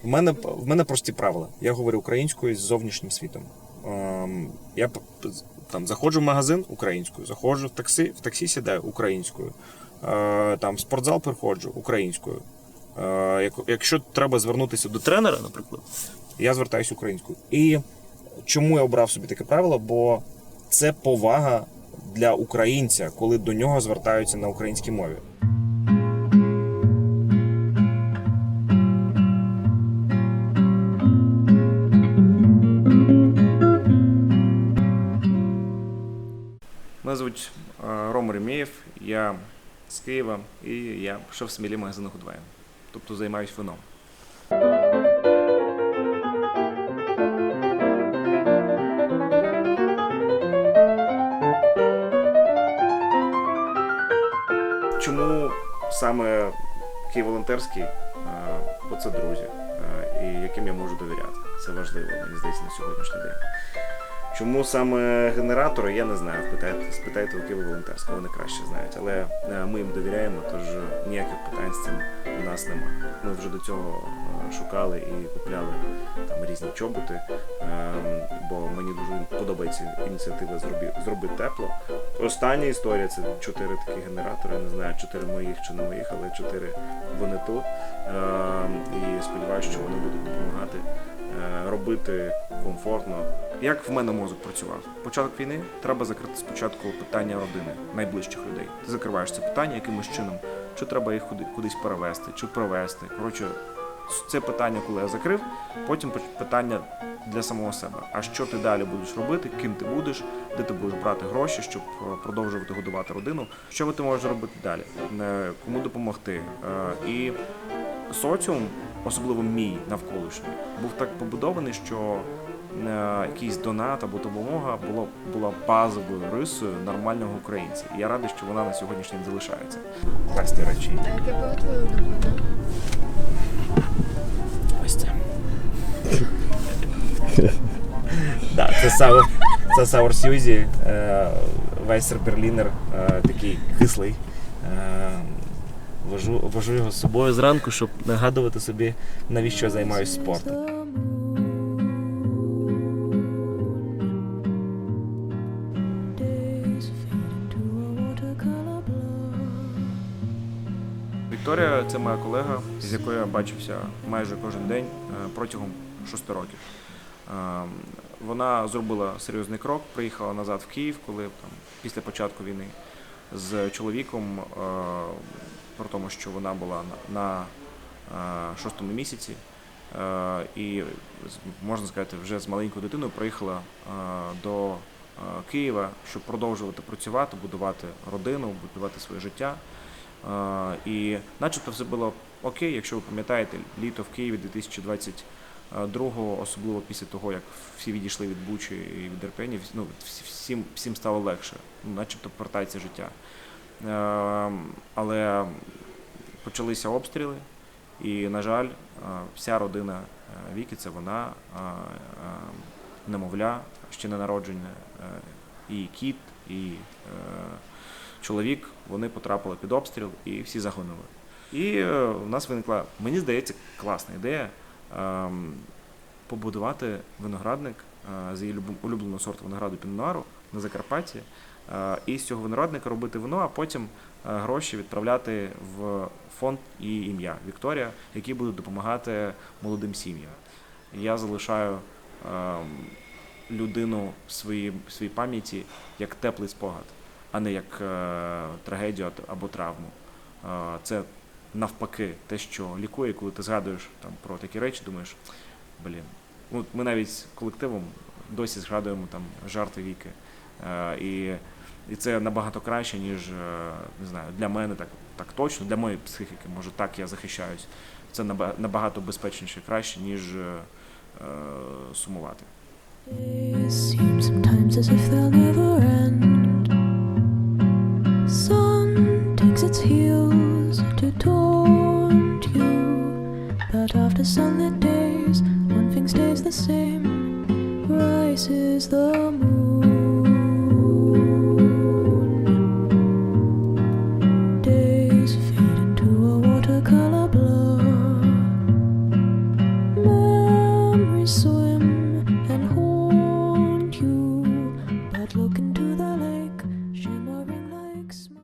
В мене прості правила. Я говорю українською з зовнішнім світом. Я там заходжу в магазин українською, заходжу в таксі сідаю українською, там в спортзал приходжу українською. Якщо треба звернутися до тренера, наприклад, я звертаюся українською. І чому я обрав собі таке правило? Бо це повага для українця, коли до нього звертаються на українській мові. Мене звуть Рома Ремєєв, я з Києва і я шеф-сомельє магазину Гудвайн, тобто займаюся вином. Чому саме Київ волонтерський? Бо це друзі, і яким я можу довіряти. Це важливо, мені здається, на сьогоднішній день. Чому саме генератори, я не знаю, спитайте у Києва волонтерського, вони краще знають. Але ми їм довіряємо, тож ніяких питань з цим у нас немає. Ми вже до цього шукали і купляли там різні чоботи, бо мені дуже подобається ініціатива «Зроби тепло». Остання історія – це 4 такі генератори, не знаю, 4 моїх чи не моїх, але 4 вони тут. І сподіваюся, що вони будуть допомагати робити комфортно. Як в мене мозок працював? Початок війни треба закрити спочатку питання родини, найближчих людей. Ти закриваєш це питання якимось чином, чи треба їх кудись перевезти, чи провезти. Коротше, це питання, коли я закрив, потім питання для самого себе. А що ти далі будеш робити, ким ти будеш, де ти будеш брати гроші, щоб продовжувати годувати родину, що ти можеш робити далі, кому допомогти. І соціум, особливо мій навколишній, був так побудований, що якийсь донат або допомога була базовою рисою нормального українця. І я радий, що вона на сьогоднішній день залишається. Класні речі. А яке було твоє улюблене? Ось це. Це Саур Сьюзі, Вайсер Берлінер, такий кислий. Вожу його з собою зранку, щоб нагадувати собі, навіщо я займаюся спортом. Вікторія – це моя колега, з якою я бачився майже кожен день протягом 6 років. Вона зробила серйозний крок, приїхала назад в Київ, коли там, після початку війни, з чоловіком, про тому, що вона була на 6-му місяці, і, можна сказати, вже з маленькою дитиною приїхала до Києва, щоб продовжувати працювати, будувати родину, будувати своє життя. І начебто все було окей, якщо ви пам'ятаєте, літо в Києві 2022-го, особливо після того, як всі відійшли від Бучі і від Ірпені, всім стало легше, начебто повертається життя. Але почалися обстріли, і, на жаль, вся родина Віки, це вона, немовля, ще не народження, і кіт, і чоловік, вони потрапили під обстріл і всі загинули. І у нас виникла, мені здається, класна ідея побудувати виноградник з її улюбленого сорту винограду Піннуару на Закарпатті, і з цього виноградника робити вино, а потім гроші відправляти в фонд і ім'я Вікторія, які будуть допомагати молодим сім'ям. Я залишаю людину в своїй пам'яті як теплий спогад, а не як трагедію або травму. Це навпаки те, що лікує, коли ти згадуєш там про такі речі, думаєш, ми навіть з колективом досі згадуємо там жарти Віки. І це набагато краще, ніж, не знаю, для мене так точно, для моєї психіки, може так я захищаюсь. Це набагато безпечніше, краще, ніж сумувати. Its heels to taunt you, but after sunlit days, one thing stays the same, rises the moon. Days fade into a watercolor blur, so